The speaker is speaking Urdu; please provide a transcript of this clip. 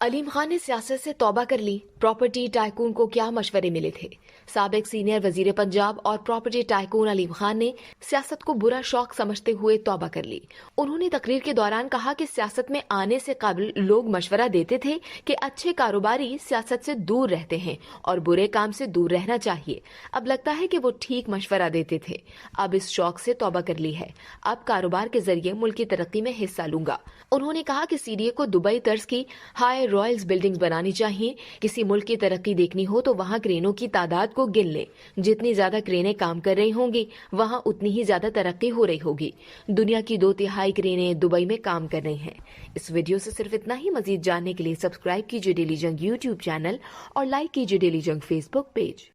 علیم خان نے سیاست سے توبہ کر لی، پراپرٹی ٹائکون کو کیا مشورے ملے تھے؟ سابق سینئر وزیر پنجاب اور پراپرٹی ٹائکون علیم خان نے سیاست کو برا شوق سمجھتے ہوئے توبہ کر لی۔ انہوں نے تقریر کے دوران کہا کہ سیاست میں آنے سے قبل لوگ مشورہ دیتے تھے کہ اچھے کاروباری سیاست سے دور رہتے ہیں اور برے کام سے دور رہنا چاہیے۔ اب لگتا ہے کہ وہ ٹھیک مشورہ دیتے تھے۔ اب اس شوق سے توبہ کر لی ہے، اب کاروبار کے ذریعے ملک کی ترقی میں حصہ لوں گا۔ انہوں نے کہا کہ سی ڈی اے کو دبئی طرز کی ہائی رائلز بلڈنگ بنانی چاہیے۔ کسی ملک کی ترقی دیکھنی ہو تو وہاں کرینوں کی تعداد کو گن لیں، جتنی زیادہ کرینیں کام کر رہی ہوں گی وہاں اتنی ہی زیادہ ترقی ہو رہی ہوگی۔ دنیا کی 2/3 کرینیں دبئی میں کام کر رہی ہیں۔ اس ویڈیو سے صرف اتنا ہی۔ مزید جاننے کے لیے سبسکرائب کیجیے ڈیلی جنگ یوٹیوب چینل اور لائک کیجیے ڈیلی جنگ فیس بک پیج۔